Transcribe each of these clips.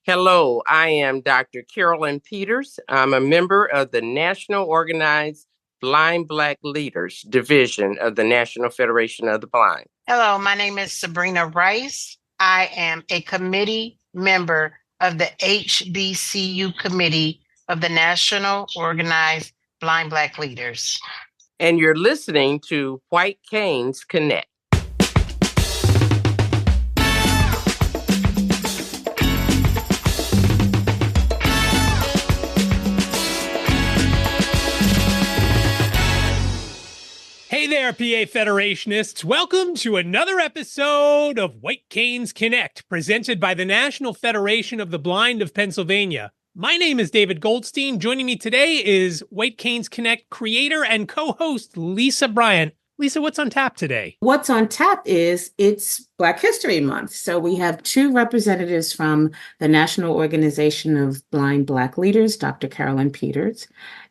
Hello, I am Dr. Carolyn Peters. I'm a member of the National Organized Blind Black Leaders Division of the National Federation of the Blind. Hello, my name is Sabrina Rice. I am a committee member of the HBCU Committee of the National Organized Blind Black Leaders. And you're listening to White Canes Connect. Hey there, PA Federationists. Welcome to another episode of White Canes Connect, presented by the National Federation of the Blind of Pennsylvania. My name is David Goldstein. Joining me today is White Canes Connect creator and co-host Lisa Bryant. Lisa, what's on tap today? What's on tap is it's Black History Month. So we have two representatives from the National Organization of Blind Black Leaders, Dr. Carolyn Peters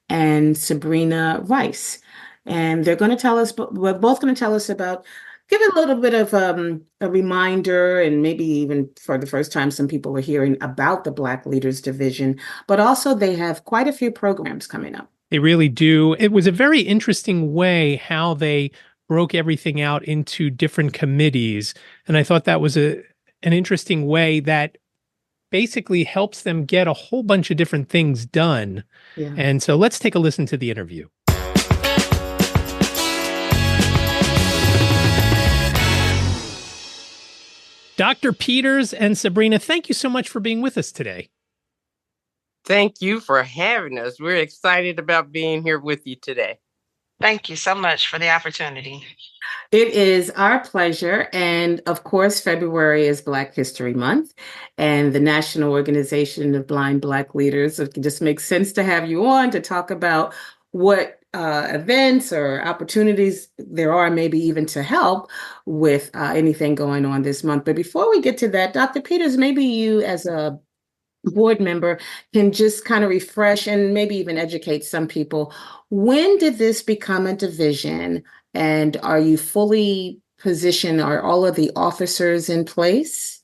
and Sabrina Rice. And they're going to tell us, we're both going to tell us about, give a little bit of a reminder, and maybe even for the first time, some people are hearing about the Black Leaders Division, but also they have quite a few programs coming up. They really do. It was a very interesting way how they broke everything out into different committees. And I thought that was an interesting way that basically helps them get a whole bunch of different things done. Yeah. And so let's take a listen to the interview. Dr. Peters and Sabrina, thank you so much for being with us today. Thank you for having us. We're excited about being here with you today. Thank you so much for the opportunity. It is our pleasure. And of course, February is Black History Month, and the National Organization of Blind Black Leaders. It just makes sense to have you on to talk about what events or opportunities there are, maybe even to help with anything going on this month. But before we get to that, Dr. Peters, maybe you as a board member can just kind of refresh and maybe even educate some people. When did this become a division? And are you fully positioned? Are all of the officers in place?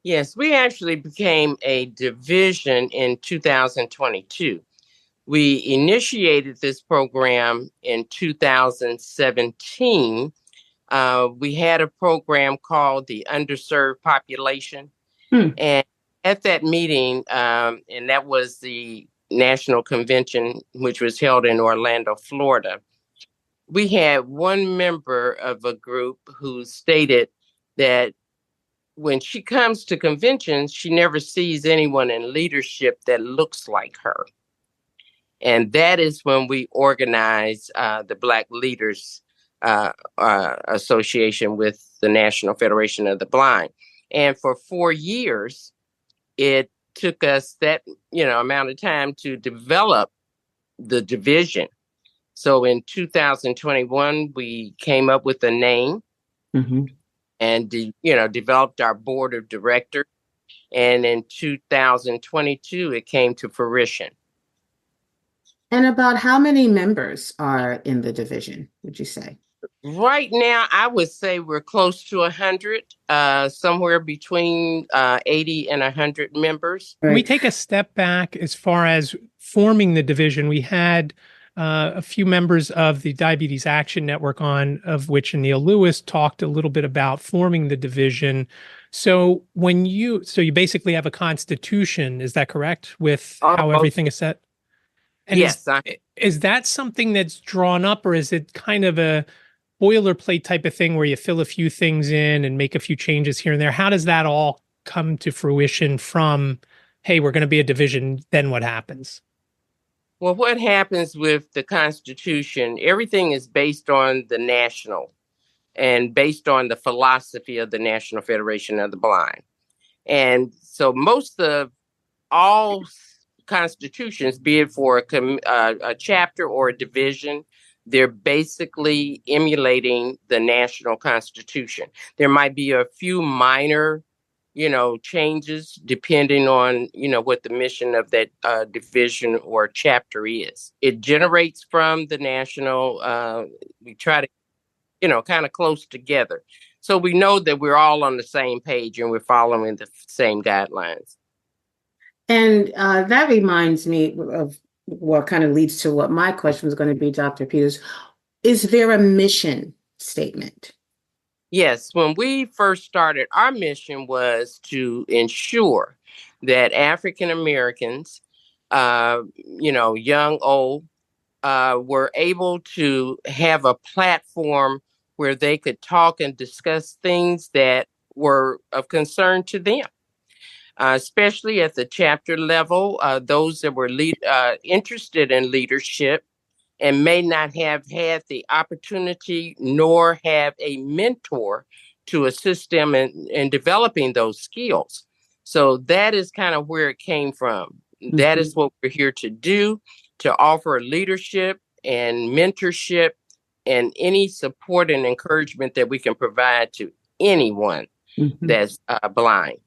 Yes, we actually became a division in 2022. We initiated this program in 2017. We had a program called the Underserved Population. And at that meeting, and that was the national convention, which was held in Orlando, Florida, we had one member of a group who stated that when she comes to conventions, she never sees anyone in leadership that looks like her. And that is when we organized the Black Leaders Association with the National Federation of the Blind. And for 4 years, it took us that, amount of time to develop the division. So in 2021, we came up with a name and, developed our board of directors. And in 2022, it came to fruition. And about how many members are in the division, would you say? Right now, I would say we're close to 100, somewhere between 80 and 100 members. When we take a step back as far as forming the division, we had a few members of the Diabetes Action Network on, of which Neil Lewis talked a little bit about forming the division. So you basically have a constitution, is that correct, with how everything is set? And yes. Is that something that's drawn up, or is it kind of a boilerplate type of thing where you fill a few things in and make a few changes here and there? How does that all come to fruition from, hey, we're going to be a division, then what happens? Well, what happens with the Constitution, everything is based on the national and based on the philosophy of the National Federation of the Blind. And so most of all constitutions, be it for a chapter or a division, they're basically emulating the national constitution. There might be a few minor, changes depending on, what the mission of that division or chapter is. It generates from the national, we try to, kind of close together. So we know that we're all on the same page and we're following the same guidelines. And that reminds me of what kind of leads to what my question was going to be, Dr. Peters. Is there a mission statement? Yes, when we first started, our mission was to ensure that African Americans, young, old, were able to have a platform where they could talk and discuss things that were of concern to them, especially at the chapter level, those that were interested in leadership and may not have had the opportunity nor have a mentor to assist them in developing those skills. So that is kind of where it came from. Mm-hmm. That is what we're here to do, to offer leadership and mentorship and any support and encouragement that we can provide to anyone that's blind,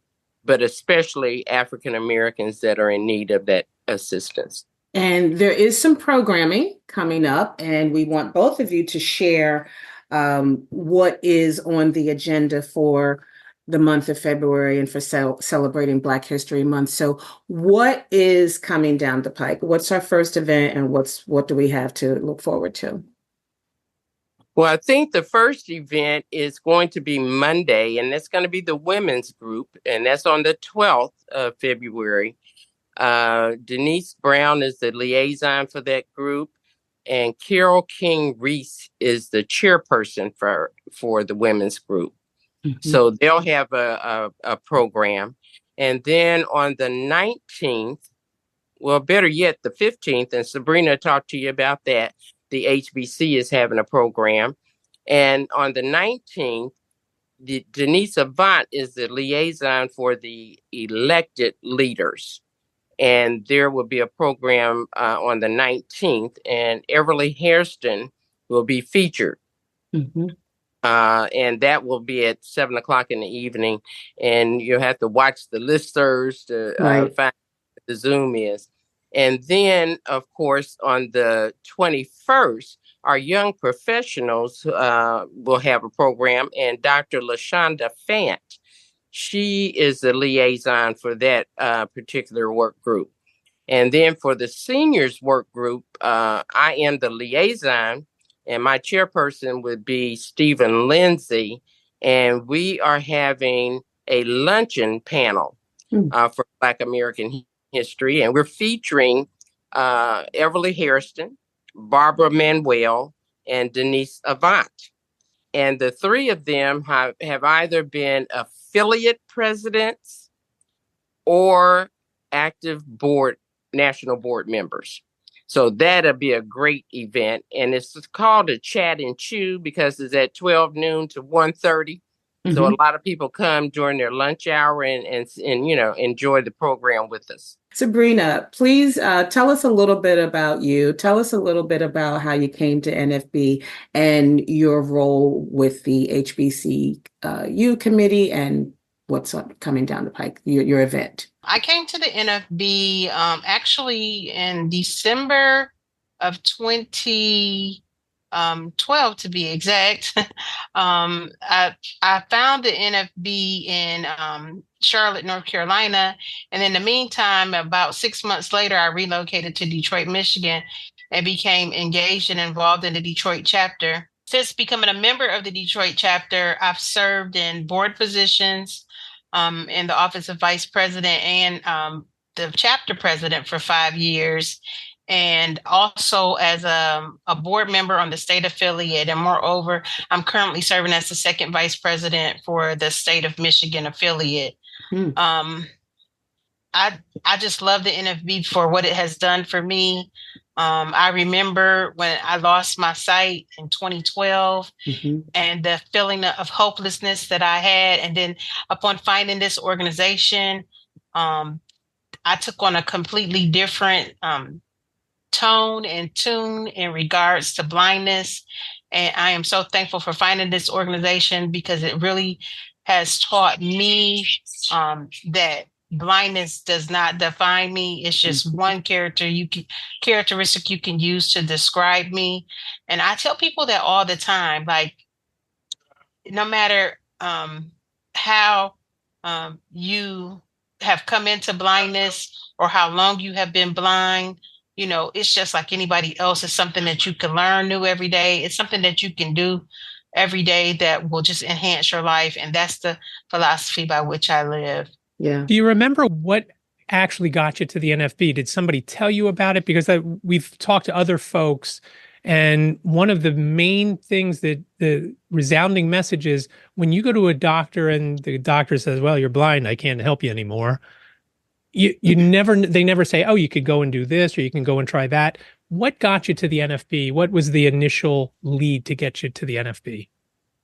but especially African Americans that are in need of that assistance. And there is some programming coming up, and we want both of you to share what is on the agenda for the month of February and for celebrating Black History Month. So what is coming down the pike? What's our first event, and what do we have to look forward to? Well, I think the first event is going to be Monday, and that's going to be the women's group, and that's on the 12th of February. Denise Brown is the liaison for that group, and Carol King-Ries is the chairperson for the women's group. So they'll have a program. And then on the 19th, well, better yet, the 15th, and Sabrina talked to you about that, the HBC is having a program. And on the 19th, Denise Avant is the liaison for the elected leaders. And there will be a program on the 19th, and Everly Hairston will be featured. And that will be at 7:00 in the evening. And you'll have to watch the listservs to find what the Zoom is. And then, of course, on the 21st, our young professionals will have a program, and Dr. LaShonda Fant, she is the liaison for that particular work group. And then for the seniors work group, I am the liaison, and my chairperson would be Stephen Lindsay. And we are having a luncheon panel for Black American history. And we're featuring Everly Hairston, Barbara Manuel, and Denise Avant. And the three of them have either been affiliate presidents or active national board members. So that'll be a great event. And it's called a Chat and Chew because it's at 12 noon to 1:30. So a lot of people come during their lunch hour and enjoy the program with us. Sabrina, please tell us a little bit about you. Tell us a little bit about how you came to NFB and your role with the HBCU committee and what's coming down the pike, your event. I came to the NFB actually in December of 2012, to be exact. I found the NFB in Charlotte, North Carolina. And in the meantime, about 6 months later, I relocated to Detroit, Michigan, and became engaged and involved in the Detroit chapter. Since becoming a member of the Detroit chapter, I've served in board positions in the office of vice president and the chapter president for 5 years, and also as a board member on the state affiliate. And moreover, I'm currently serving as the second vice president for the state of Michigan affiliate. I just love the NFB for what it has done for me. I remember when I lost my sight in 2012 and the feeling of hopelessness that I had. And then upon finding this organization, I took on a completely different tone and tune in regards to blindness. And I am so thankful for finding this organization because it really has taught me that blindness does not define me. It's just one characteristic you can use to describe me. And I tell people that all the time, like, no matter how you have come into blindness or how long you have been blind. It's just like anybody else. It's something that you can learn new every day. It's something that you can do every day that will just enhance your life. And that's the philosophy by which I live. Yeah. Do you remember what actually got you to the NFB? Did somebody tell you about it? Because we've talked to other folks, and one of the main things that the resounding message is when you go to a doctor and the doctor says, well, you're blind, I can't help you anymore. They never say, oh, you could go and do this, or you can go and try that. What got you to the NFB? What was the initial lead to get you to the NFB?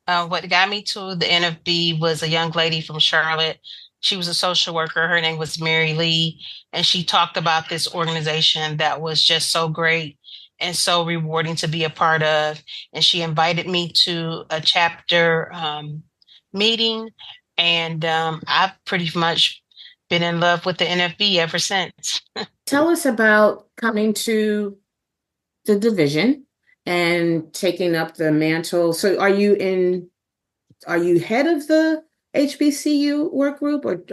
What got me to the NFB was a young lady from Charlotte. She was a social worker. Her name was Mary Lee, and she talked about this organization that was just so great and so rewarding to be a part of. And she invited me to a chapter meeting, and I've pretty much been in love with the NFB ever since. Tell us about coming to the division and taking up the mantle. So are you head of the HBCU work group, or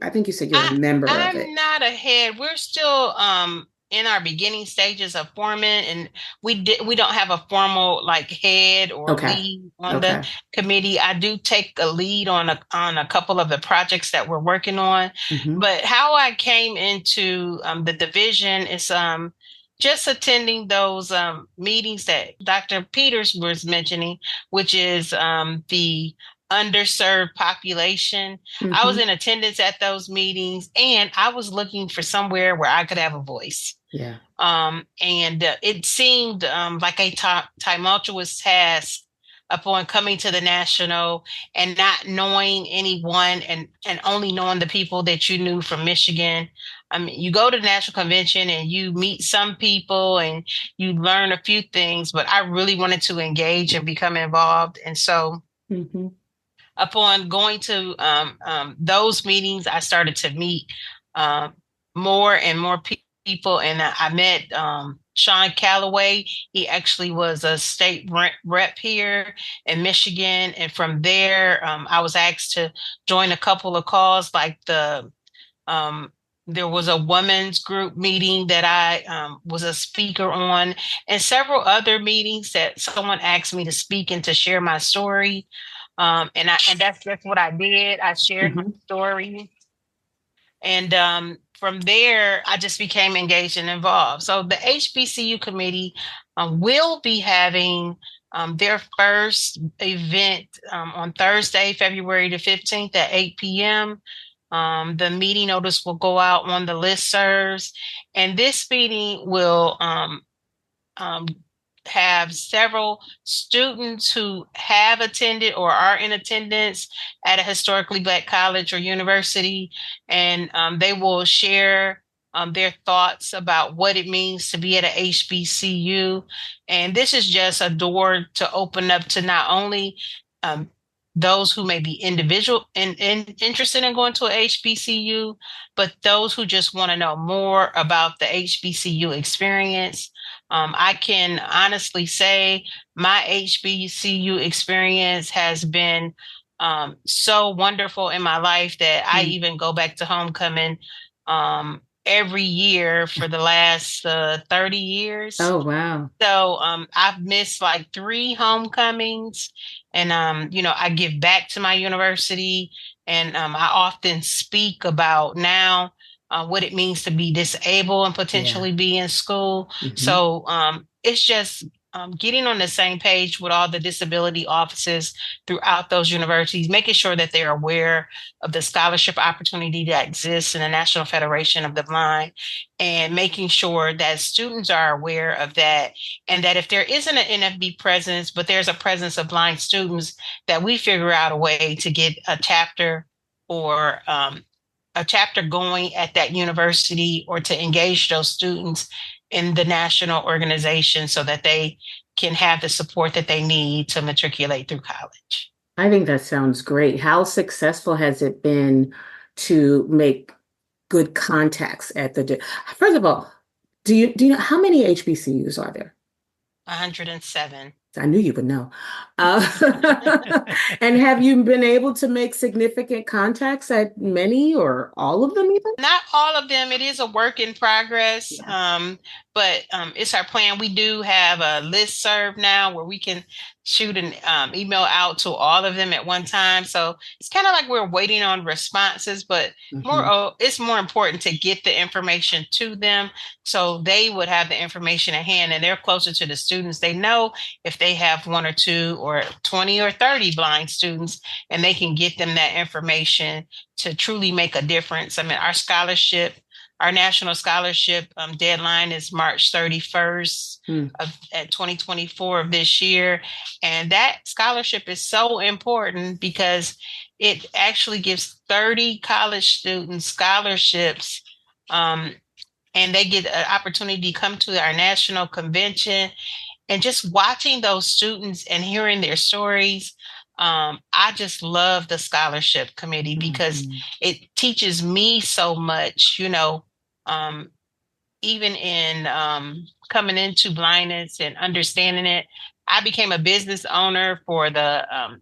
I think you said you're a member of it. I'm not a head. We're still in our beginning stages of forming, and we don't have a formal like head or lead on the committee. I do take a lead on a couple of the projects that we're working on. But how I came into the division is just attending those meetings that Dr. Peters was mentioning, which is the underserved population. I was in attendance at those meetings, and I was looking for somewhere where I could have a voice. Yeah. And it seemed like a tumultuous task upon coming to the national and not knowing anyone and only knowing the people that you knew from Michigan. I mean, you go to the national convention and you meet some people and you learn a few things, but I really wanted to engage and become involved. And so upon going to those meetings, I started to meet more and more people. And I met Sean Calloway. He actually was a state rep here in Michigan. And from there, I was asked to join a couple of calls, like there was a women's group meeting that I was a speaker on, and several other meetings that someone asked me to speak and to share my story. And that's just what I did. I shared my story. And from there, I just became engaged and involved. So the HBCU committee will be having their first event on Thursday, February the 15th at 8 p.m. The meeting notice will go out on the listservs, and this meeting will have several students who have attended or are in attendance at a historically Black college or university, and they will share their thoughts about what it means to be at a HBCU. And this is just a door to open up to not only those who may be individual and interested in going to a HBCU, but those who just want to know more about the HBCU experience. I can honestly say my HBCU experience has been so wonderful in my life that I even go back to homecoming every year for the last 30 years. Oh, wow. So I've missed like 3 homecomings, and I give back to my university, and I often speak about now what it means to be disabled and potentially be in school. So it's just getting on the same page with all the disability offices throughout those universities, making sure that they're aware of the scholarship opportunity that exists in the National Federation of the Blind, and making sure that students are aware of that, and that if there isn't an NFB presence, but there's a presence of blind students, that we figure out a way to get a chapter or a chapter going at that university, or to engage those students in the national organization so that they can have the support that they need to matriculate through college. I think that sounds great. How successful has it been to make good contacts at first of all, do you know how many HBCUs are there? 107. I knew you would know. And have you been able to make significant contacts at many or all of them even? Not all of them. It is a work in progress. Yeah. But it's our plan. We do have a listserv now where we can shoot an email out to all of them at one time. So it's kind of like we're waiting on responses, but it's more important to get the information to them so they would have the information at hand and they're closer to the students. They know if they have 1 or 2 or 20 or 30 blind students, and they can get them that information to truly make a difference. I mean, our national scholarship deadline is March 31st at 2024 of this year. And that scholarship is so important because it actually gives 30 college students scholarships. And they get an opportunity to come to our national convention. And just watching those students and hearing their stories, I just love the scholarship committee because it teaches me so much, even in coming into blindness and understanding it. I became a business owner for the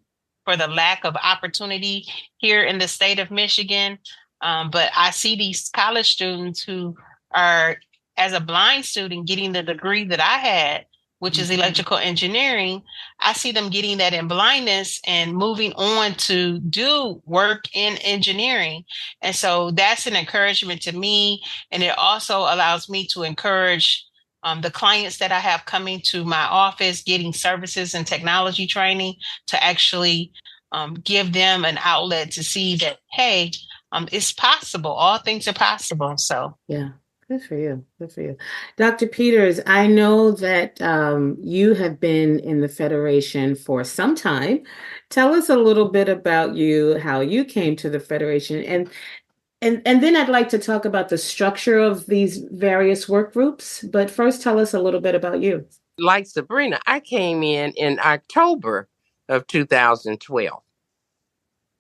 lack of opportunity here in the state of Michigan. But I see these college students who are, as a blind student, getting the degree that I had, which is electrical engineering. I see them getting that in blindness and moving on to do work in engineering. And so that's an encouragement to me. And it also allows me to encourage the clients that I have coming to my office, getting services and technology training, to actually give them an outlet to see that, hey, it's possible. All things are possible. So, yeah. Good for you. Good for you. Dr. Peters, I know that you have been in the Federation for some time. Tell us a little bit about you, how you came to the Federation, and then I'd like to talk about the structure of these various work groups. But first, tell us a little bit about you. Like Sabrina, I came in October of 2012.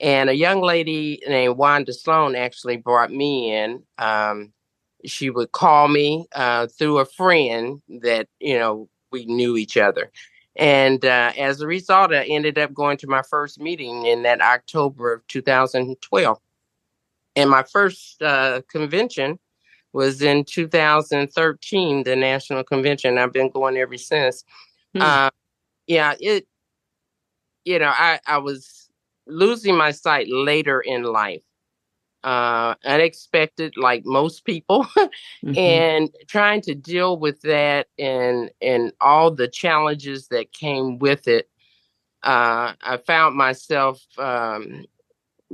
And a young lady named Wanda Sloan actually brought me in. She would call me through a friend that, we knew each other. And as a result, I ended up going to my first meeting in that October of 2012. And my first convention was in 2013, the national convention. I've been going ever since. I was losing my sight later in life. Unexpected, like most people, and trying to deal with that and all the challenges that came with it. I found myself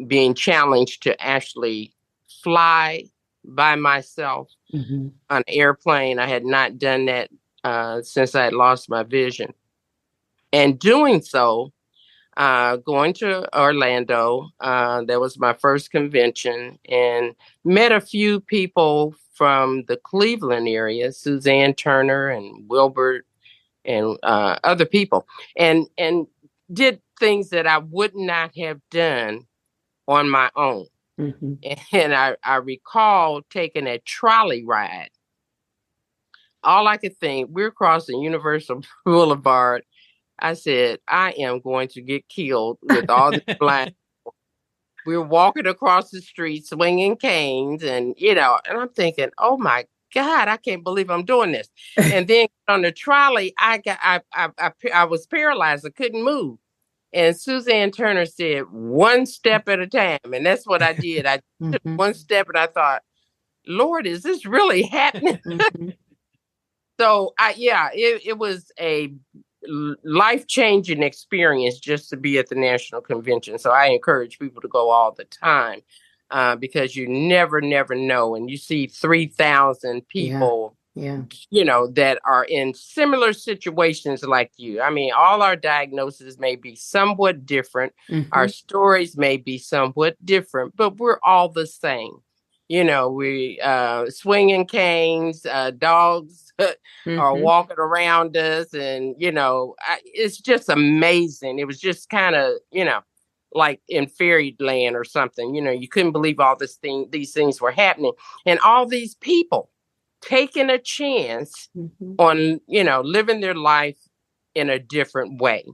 being challenged to actually fly by myself on an airplane. I had not done that since I had lost my vision. And doing so, going to Orlando, that was my first convention, and met a few people from the Cleveland area, Suzanne Turner and Wilbert and other people, and did things that I would not have done on my own. And I recall taking a trolley ride. All I could think, we're crossing Universal Boulevard. I said, I am going to get killed with all the blind. We're walking across the street, swinging canes, and I'm thinking, oh my God, I can't believe I'm doing this. And then on the trolley, I was paralyzed. I couldn't move. And Suzanne Turner said, one step at a time. And that's what I did. I took one step and I thought, Lord, is this really happening? So it was a life-changing experience just to be at the national convention. So I encourage people to go all the time because you never know. And you see 3,000 people, that are in similar situations like you. I mean, all our diagnoses may be somewhat different. Our stories may be somewhat different, but we're all the same. We swinging canes, dogs are walking around us, and it's just amazing. It was just kind of like in fairyland or something. You couldn't believe all these things were happening, and all these people taking a chance on living their life in a different way.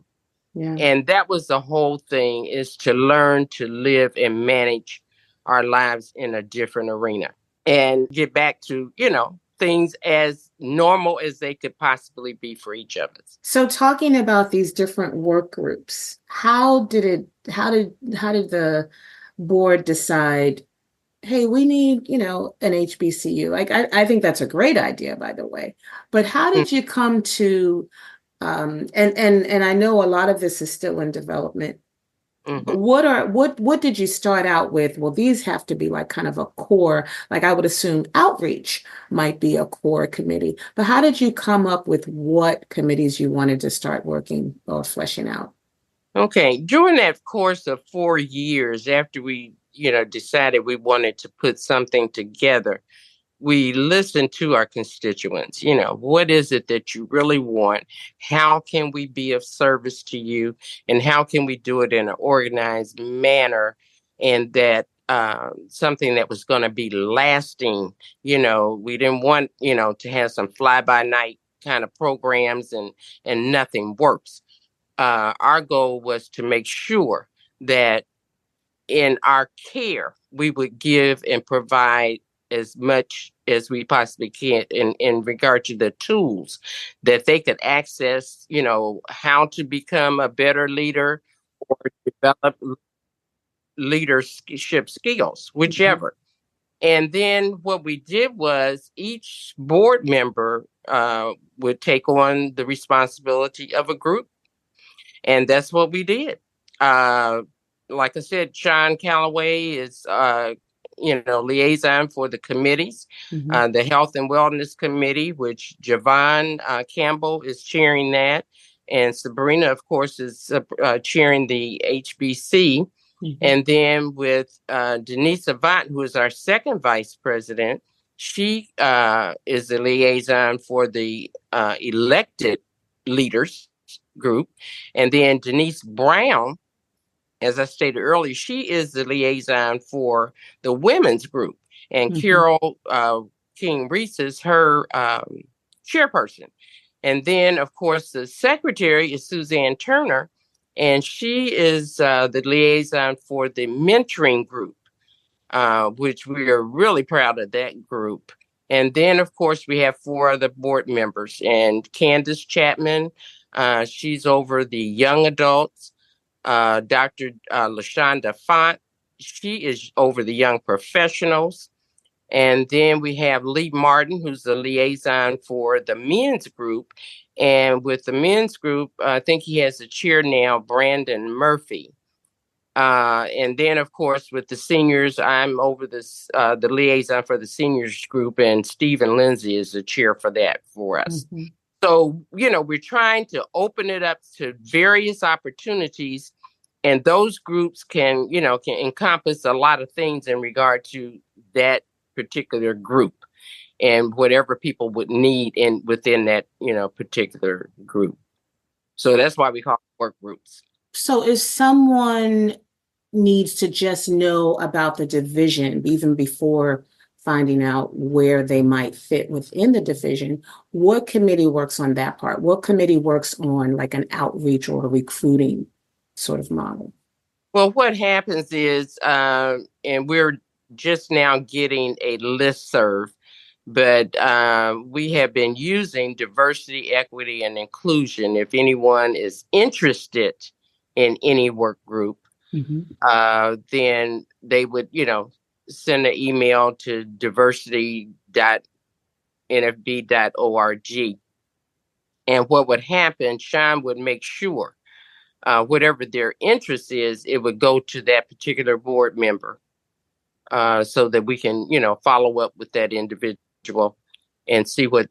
Yeah. And that was the whole thing, is to learn to live and manage our lives in a different arena and get back to, things as normal as they could possibly be for each of us. So talking about these different work groups, how did the board decide, hey, we need, an HBCU? Like, I think that's a great idea, by the way. But how did you come to, and I know a lot of this is still in development. Mm-hmm. What did you start out with? Well, these have to be like kind of a core, like I would assume outreach might be a core committee. But how did you come up with what committees you wanted to start working or fleshing out? Okay. During that course of 4 years, after we, decided we wanted to put something together, we listen to our constituents. What is it that you really want? How can we be of service to you? And how can we do it in an organized manner? And that something that was going to be lasting. We didn't want, to have some fly by night kind of programs and nothing works. Our goal was to make sure that in our care, we would give and provide as much as we possibly can in regard to the tools that they could access, how to become a better leader or develop leadership skills, whichever. And then what we did was each board member would take on the responsibility of a group. And that's what we did. Like I said, Sean Calloway is, liaison for the committees, the Health and Wellness Committee, which Joann Campbell is chairing that. And Sabrina, of course, is chairing the HBC. And then with Denise Avant, who is our second vice president, she is the liaison for the elected leaders group. And then Denise Brown, as I stated earlier, she is the liaison for the women's group. And Carol King-Ries is her chairperson. And then, of course, the secretary is Suzanne Turner, and she is the liaison for the mentoring group, which we are really proud of that group. And then, of course, we have 4 other board members. And Candace Chapman, she's over the young adults. Dr. LaShonda Font, she is over the young professionals. And then we have Lee Martin, who's the liaison for the men's group. And with the men's group, I think he has a chair now, Brandon Murphy. And then, of course, with the seniors, I'm over this the liaison for the seniors group, and Stephen Lindsay is the chair for that for us. So, we're trying to open it up to various opportunities, and those groups can encompass a lot of things in regard to that particular group and whatever people would need within that, particular group. So that's why we call it work groups. So if someone needs to just know about the division even before finding out where they might fit within the division, what committee works on that part? What committee works on like an outreach or a recruiting sort of model? Well, what happens is, and we're just now getting a listserv, but we have been using diversity, equity, and inclusion. If anyone is interested in any work group, then they would, send an email to diversity.nfb.org. And what would happen, Sean would make sure whatever their interest is, it would go to that particular board member so that we can, follow up with that individual and see what,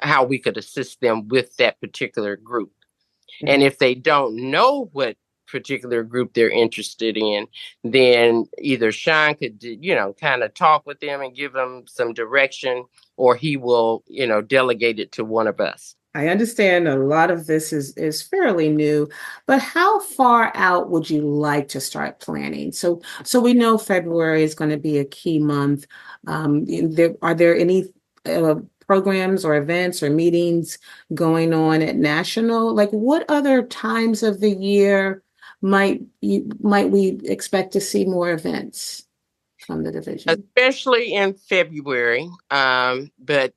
how we could assist them with that particular group. And if they don't know what particular group they're interested in, then either Sean could, kind of talk with them and give them some direction, or he will, delegate it to one of us. I understand a lot of this is fairly new, but how far out would you like to start planning? So we know February is going to be a key month. Are there any programs or events or meetings going on at national? Like, what other times of the year might we expect to see more events from the division? Especially in February. But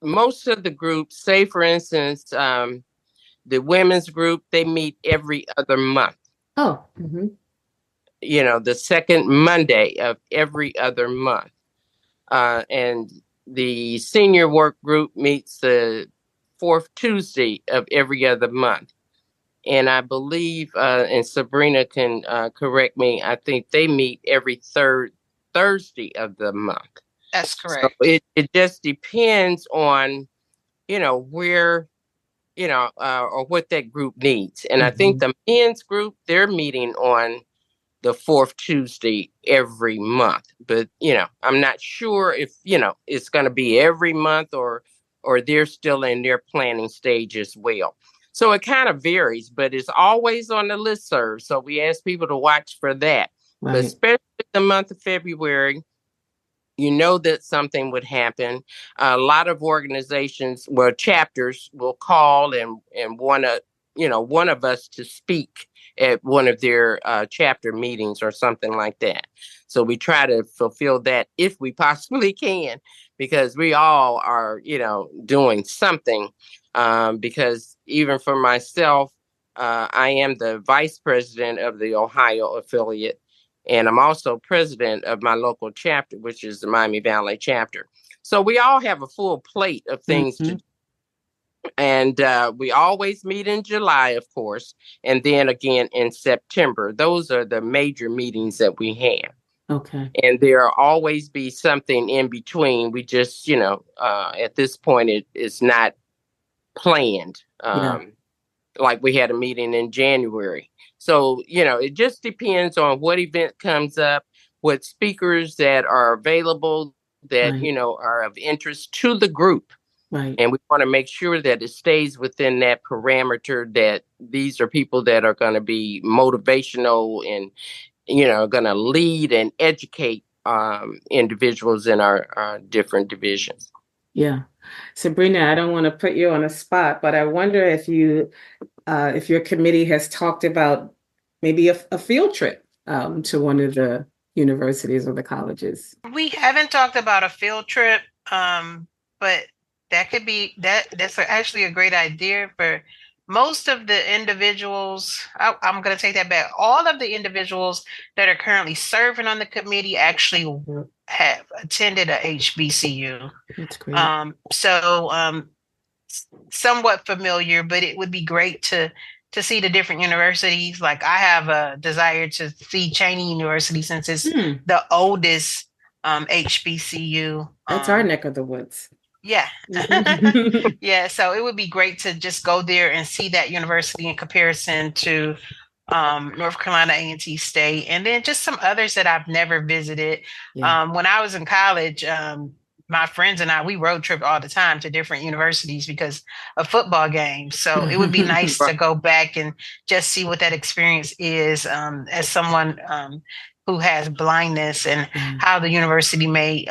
most of the groups, say for instance, the women's group, they meet every other month. Oh, The second Monday of every other month. And the senior work group meets the fourth Tuesday of every other month. And I believe, and Sabrina can correct me, I think they meet every third Thursday of the month. That's correct. So it just depends on, where, or what that group needs. And I think the men's group, they're meeting on the fourth Tuesday every month. But, I'm not sure if, it's going to be every month or they're still in their planning stage as well. So it kind of varies, but it's always on the listserv. So we ask people to watch for that. right. But especially the month of February, that something would happen. A lot of organizations, chapters will call and want to, one of us to speak at one of their chapter meetings or something like that. So we try to fulfill that if we possibly can, because we all are, doing something. Because even for myself, I am the vice president of the Ohio affiliate. And I'm also president of my local chapter, which is the Miami Valley chapter. So we all have a full plate of things to do. And we always meet in July, of course, and then again in September. Those are the major meetings that we have. Okay. And there'll always be something in between. We just, at this point, it's not planned. Like we had a meeting in January. So, it just depends on what event comes up, what speakers that are available that, Right. Are of interest to the group. Right. And we want to make sure that it stays within that parameter, that these are people that are going to be motivational and, going to lead and educate individuals in our different divisions. Yeah. Sabrina, I don't want to put you on a spot, but I wonder if your committee has talked about maybe a field trip to one of the universities or the colleges. We haven't talked about a field trip, but that's actually a great idea for most of the individuals. I'm going to take that back. All of the individuals that are currently serving on the committee actually have attended a HBCU. That's great. Somewhat familiar, but it would be great to see the different universities. Like I have a desire to see Cheney University since it's the oldest HBCU. That's our neck of the woods. Yeah. Yeah. So it would be great to just go there and see that university in comparison to North Carolina A&T State, and then just some others that I've never visited. Yeah. When I was in college, my friends and I, we road trip all the time to different universities because of football games. So it would be nice to go back and just see what that experience is as someone who has blindness, and how the university may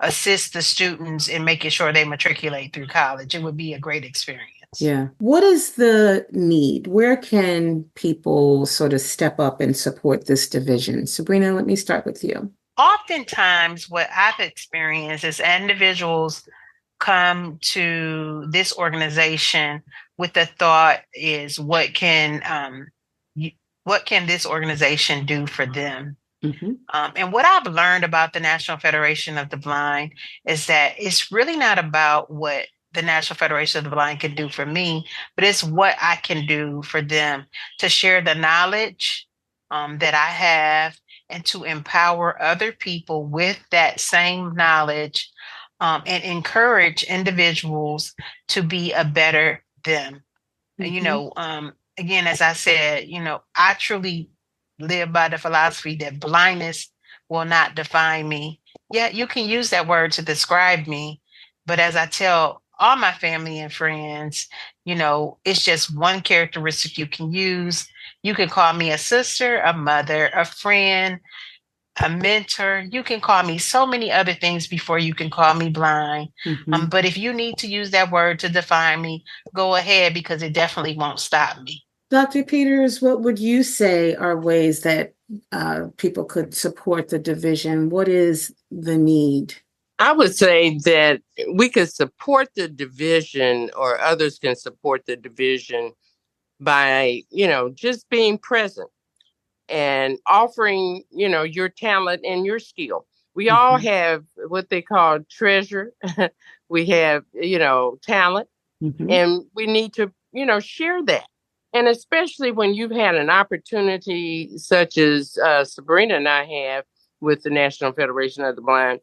assist the students in making sure they matriculate through college. It would be a great experience. Yeah. What is the need? Where can people sort of step up and support this division? Sabrina, let me start with you. Oftentimes, what I've experienced is individuals come to this organization with the thought is, what can this organization do for them? And what I've learned about the National Federation of the Blind is that it's really not about what the National Federation of the Blind can do for me, but it's what I can do for them, to share the knowledge that I have and to empower other people with that same knowledge, and encourage individuals to be a better them. Again, as I said, I truly live by the philosophy that blindness will not define me. Yeah, you can use that word to describe me, but as I tell all my family and friends, it's just one characteristic you can use. You can call me a sister, a mother, a friend, a mentor. You can call me so many other things before you can call me blind. Mhm. But if you need to use that word to define me, go ahead, because it definitely won't stop me. Dr. Peters, what would you say are ways that people could support the division? What is the need? I would say that we could support the division, or others can support the division by, just being present and offering, your talent and your skill. We all Mhm. have what they call treasure. We have, talent, Mhm. and we need to, share that. And especially when you've had an opportunity such as Sabrina and I have with the National Federation of the Blind,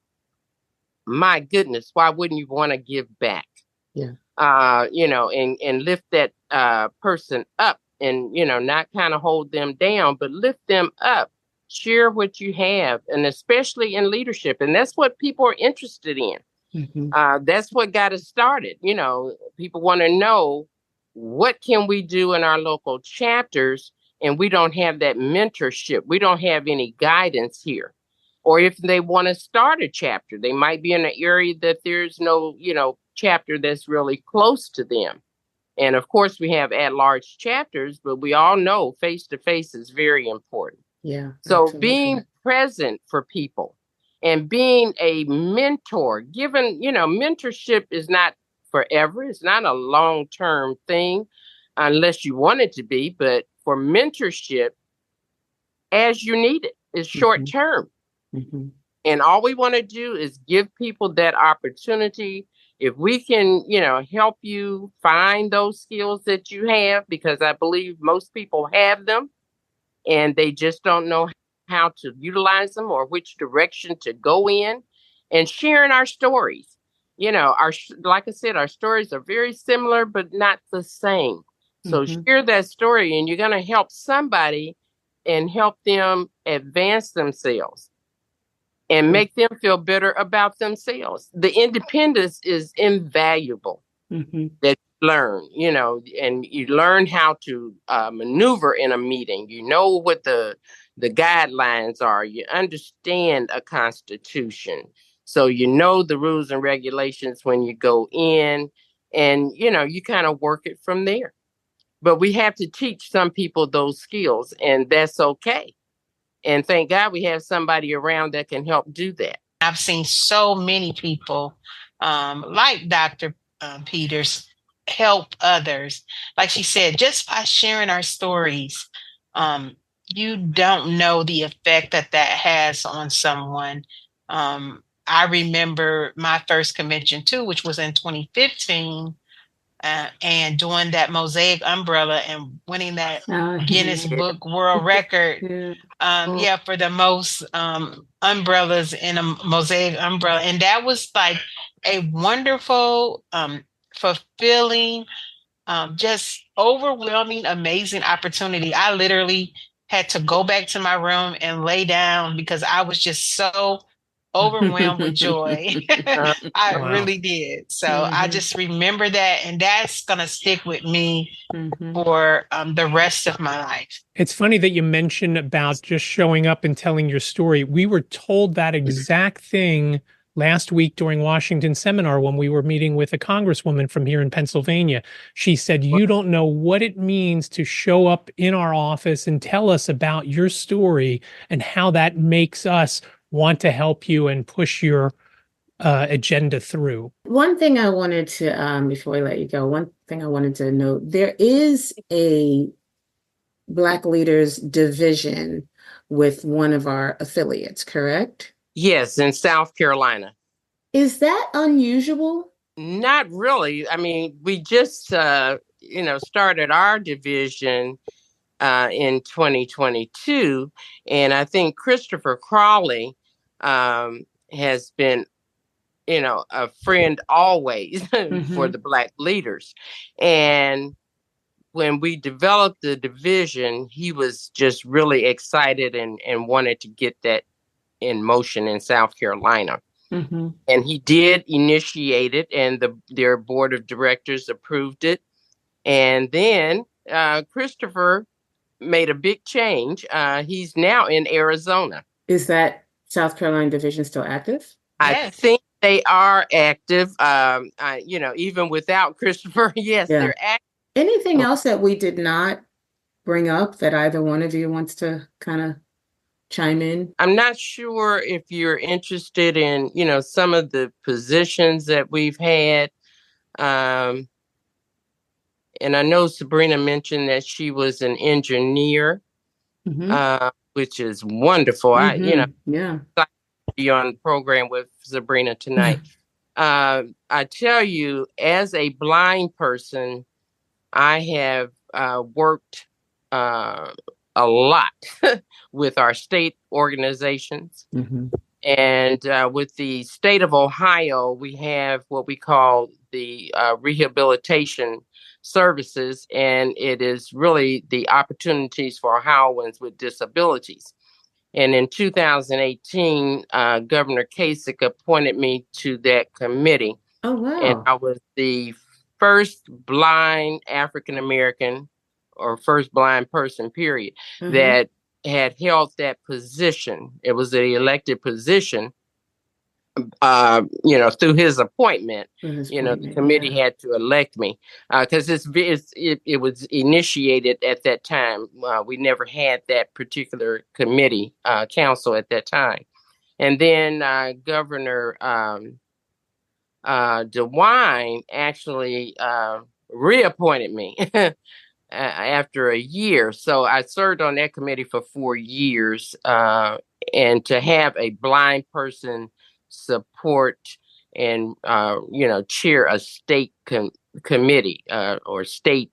my goodness, why wouldn't you want to give back? Yeah. And lift that person up, and, not kind of hold them down, but lift them up, share what you have, and especially in leadership. And that's what people are interested in. Mhm. That's what got us started. People want to know, what can we do in our local chapters? And we don't have that mentorship. We don't have any guidance here. Or if they want to start a chapter, they might be in an area that there's no, chapter that's really close to them. And of course, we have at-large chapters, but we all know face-to-face is very important. Yeah, So absolutely. being present for people and being a mentor, given, mentorship is not forever. It's not a long-term thing unless you want it to be. But for mentorship, as you need it, is short Mhm. term. Mhm. And all we want to do is give people that opportunity. If we can, help you find those skills that you have, because I believe most people have them and they just don't know how to utilize them or which direction to go in, and sharing our stories. Like I said, our stories are very similar, but not the same. So Mhm. share that story, and you're going to help somebody and help them advance themselves and make them feel better about themselves. The independence is invaluable Mhm. that you learn, and you learn how to maneuver in a meeting. You know what the guidelines are. You understand a constitution. So you know the rules and regulations when you go in, and, you kind of work it from there. But we have to teach some people those skills, and that's okay. And thank God we have somebody around that can help do that. I've seen so many people, like Dr. Peters, help others. Like she said, just by sharing our stories, you don't know the effect that that has on someone. I remember my first convention too, which was in 2015. And doing that mosaic umbrella and winning that Guinness Yeah. Book World Record, Yeah. for the most umbrellas in a mosaic umbrella. And that was like a wonderful, fulfilling, just overwhelming, amazing opportunity. I literally had to go back to my room and lay down because I was just so overwhelmed with joy. Uh, I Wow. really did. So I Mhm. just remember that, and that's going to stick with me Mhm. for the rest of my life. It's funny that you mentioned about just showing up and telling your story. We were told that exact thing last week during Washington seminar when we were meeting with a congresswoman from here in Pennsylvania. She said, "You don't know what it means to show up in our office and tell us about your story and how that makes us want to help you and push your agenda through." One thing I wanted to, before we let you go, one thing I wanted to note, there is a Black Leaders division with one of our affiliates, correct? yes, in South Carolina. Is that unusual? Not really. I mean, we just, started our division in 2022. And I think Christopher Crawley has been, a friend always for Mhm. the Black leaders. And when we developed the division, he was just really excited and wanted to get that in motion in South Carolina. Mhm. And he did initiate it, and their board of directors approved it. And then Christopher made a big change. He's now in Arizona. Is that South Carolina division still active? I Yes. think they are active. Even without Christopher, yes, Yeah. they're active. Anything else that we did not bring up that either one of you wants to kind of chime in? I'm not sure if you're interested in, some of the positions that we've had. And I know Sabrina mentioned that she was an engineer, which is wonderful. Yeah. Be on the program with Sabrina tonight. I tell you, as a blind person, I have worked a lot with our state organizations. And with the state of Ohio, we have what we call the rehabilitation services, and it is really the opportunities for Ohioans with disabilities. And in 2018, Governor Kasich appointed me to that committee. Oh, wow. And I was the first blind African American or first blind person, period, that had held that position. It was an elected position, through his appointment. The committee had to elect me because it was initiated at that time. We never had that particular committee council at that time. And then Governor DeWine actually reappointed me after a year. So I served on that committee for 4 years. And to have a blind person support and, chair a state committee or state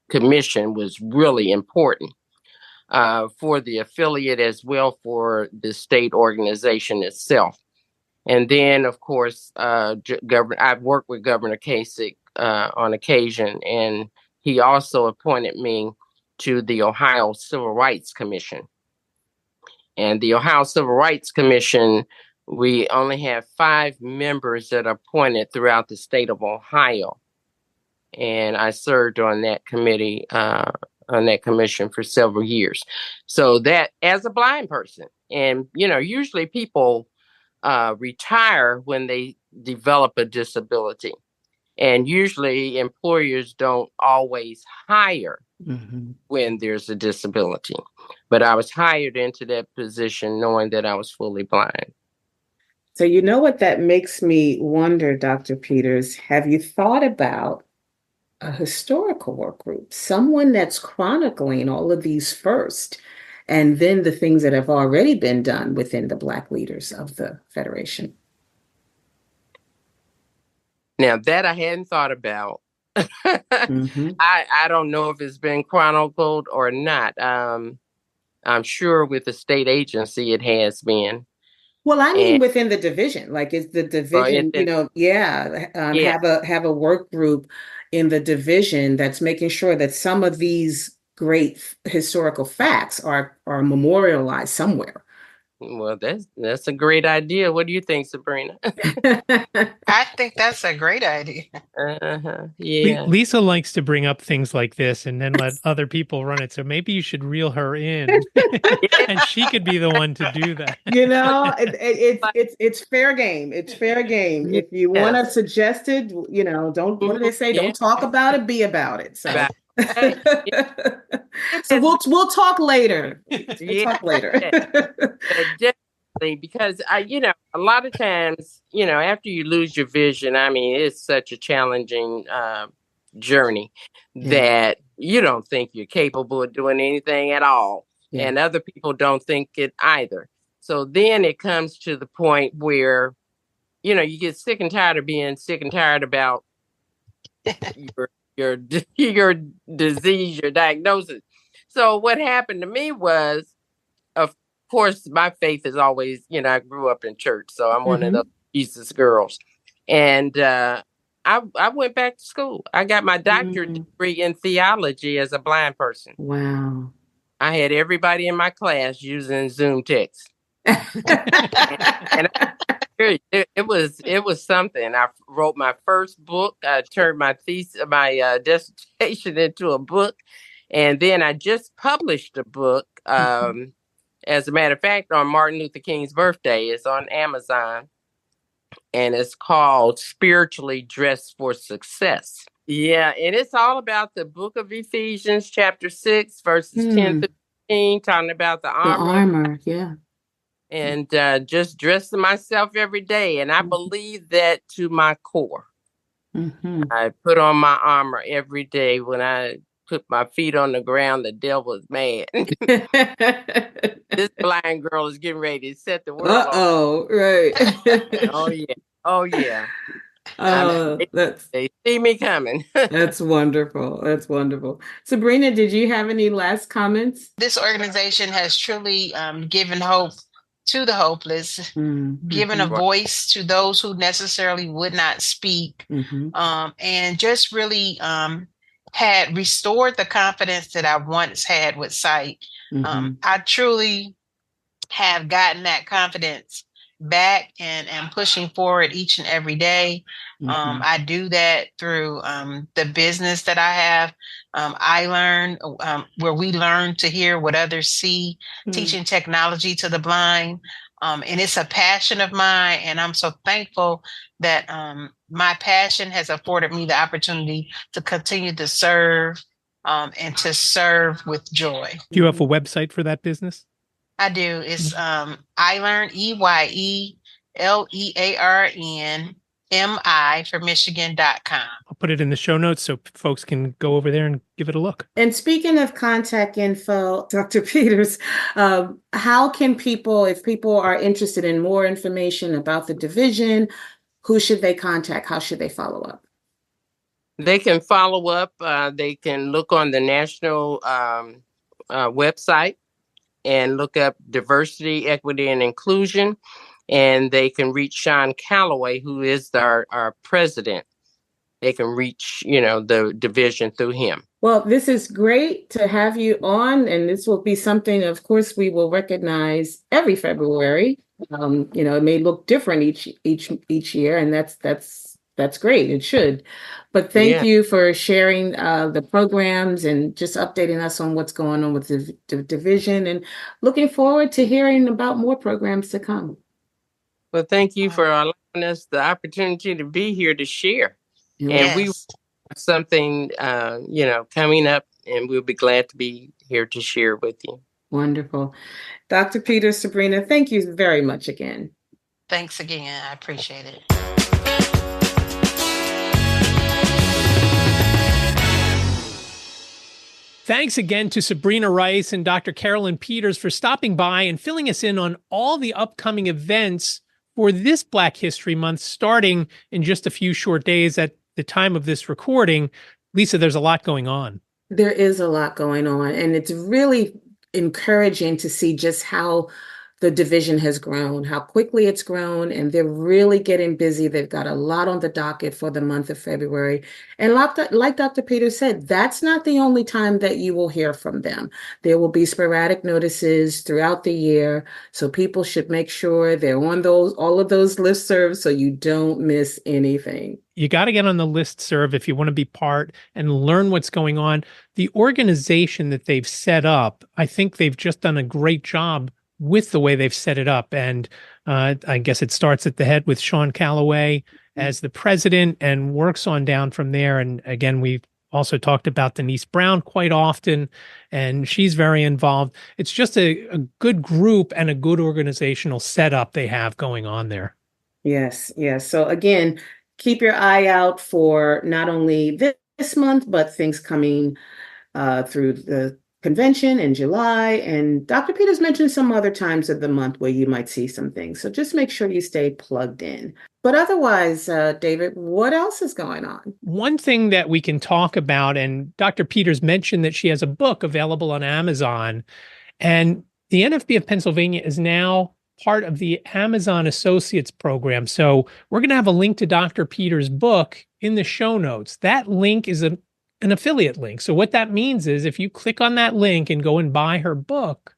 commission was really important for the affiliate as well for the state organization itself. And then, of course, I've worked with Governor Kasich on occasion, and he also appointed me to the Ohio Civil Rights Commission. And the Ohio Civil Rights Commission, we only have 5 members that are appointed throughout the state of Ohio. And I served on that committee, on that commission for several years. So that as a blind person, and, usually people retire when they develop a disability. And usually employers don't always hire when there's a disability. But I was hired into that position knowing that I was fully blind. So you know what that makes me wonder, Dr. Peters, have you thought about a historical work group, someone that's chronicling all of these first, and then the things that have already been done within the Black leaders of the Federation? Now that I hadn't thought about. I don't know if it's been chronicled or not. I'm sure with the state agency it has been. Well, I mean within the division, like is the division, have a work group in the division that's making sure that some of these great historical facts are memorialized somewhere. Well, that's a great idea. What do you think, Sabrina? I think that's a great idea. Yeah. Lisa likes to bring up things like this and then let other people run it. So maybe you should reel her in, and she could be the one to do that. It's fair game. It's fair game. If you want to suggest it, don't. What do they say? Don't talk about it. Be about it. So. So we'll talk later. Talk later. Definitely, because a lot of times, after you lose your vision, I mean, it's such a challenging journey that you don't think you're capable of doing anything at all, and other people don't think it either. So then it comes to the point where, you get sick and tired of being sick and tired about your disease, your diagnosis. So what happened to me was, of course, my faith is always, I grew up in church, so I'm one of those Jesus girls. And I went back to school. I got my doctorate degree in theology as a blind person. Wow. I had everybody in my class using Zoom text. and it was something. I wrote my first book. I turned my dissertation into a book, and then I just published a book. And As a matter of fact, on Martin Luther King's birthday, it's on Amazon, and it's called Spiritually Dressed for Success. Yeah, and it's all about the book of Ephesians, chapter 6, verses 10 through 15, talking about the The armor. armor, yeah. And just dressing myself every day. And I believe that to my core. I put on my armor every day. When I put my feet on the ground, the devil is mad. This blind girl is getting ready to set the world on. Uh-oh, right. Oh, yeah. Oh, yeah. That's They see me coming. that's wonderful. That's wonderful. Sabrina, did you have any last comments? This organization has truly given hope to the hopeless, given a voice to those who necessarily would not speak, and just really had restored the confidence that I once had with sight. I truly have gotten that confidence back and am pushing forward each and every day. I do that through the business that I have. I learn where we learn to hear what others see, teaching technology to the blind. And it's a passion of mine. And I'm so thankful that my passion has afforded me the opportunity to continue to serve and to serve with joy. Do you have a website for that business? I do. It's iLearn, EYELEARN for Michigan.com. I'll put it in the show notes so folks can go over there and give it a look. And speaking of contact info, Dr. Peters, how can people, if people are interested in more information about the division, who should they contact? How should they follow up? They can follow up. They can look on the national website and look up diversity, equity, and inclusion. And they can reach Sean Calloway, who is our president. They can reach, the division through him. Well, this is great to have you on, and this will be something, of course, we will recognize every February. It may look different each year, and that's great. It should. But thank you for sharing the programs and just updating us on what's going on with the division, and looking forward to hearing about more programs to come. Well, thank you for allowing us the opportunity to be here to share. And we have something, coming up, and we'll be glad to be here to share with you. Wonderful. Dr. Peters, Sabrina, thank you very much again. Thanks again. I appreciate it. Thanks again to Sabrina Rice and Dr. Carolyn Peters for stopping by and filling us in on all the upcoming events for this Black History Month, starting in just a few short days at the time of this recording. Lisa, there's a lot going on. There is a lot going on, and it's really encouraging to see just how the division has grown, how quickly it's grown, and they're really getting busy. They've got a lot on the docket for the month of February. And like Dr. Peters said, that's not the only time that you will hear from them. There will be sporadic notices throughout the year, so people should make sure they're on all of those listservs so you don't miss anything. You got to get on the listserv if you want to be part and learn what's going on. The organization that they've set up, I think they've just done a great job with the way they've set it up. And I guess it starts at the head with Sean Calloway as the president and works on down from there. And again, we've also talked about Denise Brown quite often, and she's very involved. It's just a good group and a good organizational setup they have going on there. Yes. So again, keep your eye out for not only this month, but things coming through the convention in July. And Dr. Peters mentioned some other times of the month where you might see some things. So just make sure you stay plugged in. But otherwise, David, what else is going on? One thing that we can talk about, and Dr. Peters mentioned that she has a book available on Amazon, and the NFB of Pennsylvania is now part of the Amazon Associates program. So we're going to have a link to Dr. Peters' book in the show notes. That link is an affiliate link. So what that means is if you click on that link and go and buy her book,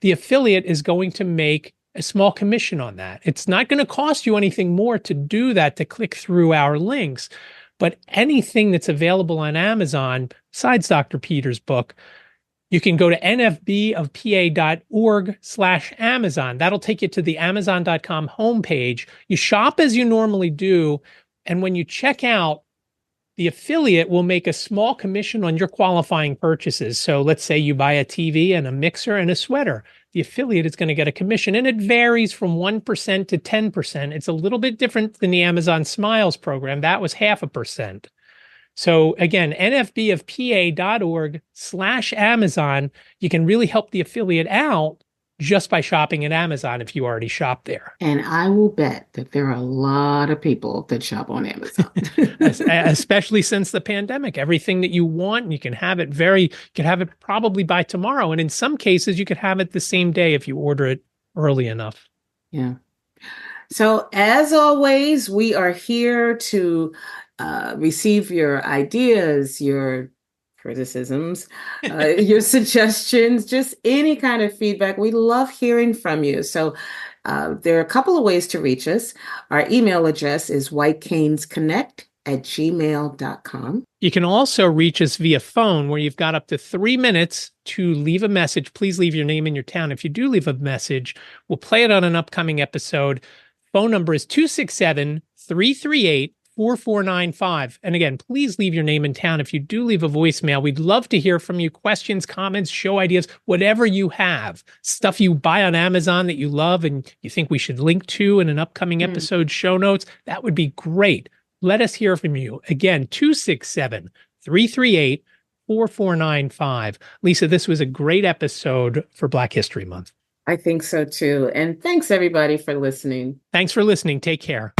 the affiliate is going to make a small commission on that. It's not going to cost you anything more to do that, to click through our links. But anything that's available on Amazon, besides Dr. Peters' book, You can go to nfbofpa.org/Amazon. That'll take you to the Amazon.com homepage. You shop as you normally do. And when you check out, the affiliate will make a small commission on your qualifying purchases. So let's say you buy a TV and a mixer and a sweater. The affiliate is going to get a commission, and it varies from 1% to 10%. It's a little bit different than the Amazon Smiles program. That was 0.5%. So again, nfbofpa.org/Amazon, you can really help the affiliate out just by shopping at Amazon if you already shop there. And I will bet that there are a lot of people that shop on Amazon. Especially since the pandemic. Everything that you want, you can have it probably by tomorrow. And in some cases, you could have it the same day if you order it early enough. Yeah. So as always, we are here to receive your ideas, your criticisms, your suggestions, just any kind of feedback. We love hearing from you. So there are a couple of ways to reach us. Our email address is whitecanesconnect@gmail.com. You can also reach us via phone, where you've got up to 3 minutes to leave a message. Please leave your name and your town. If you do leave a message, we'll play it on an upcoming episode. Phone number is 267-338-4495. And again, please leave your name and town. If you do leave a voicemail, we'd love to hear from you. Questions, comments, show ideas, whatever you have. Stuff you buy on Amazon that you love and you think we should link to in an upcoming episode show notes. That would be great. Let us hear from you. Again, 267-338-4495. Lisa, this was a great episode for Black History Month. I think so too. And thanks everybody for listening. Thanks for listening. Take care.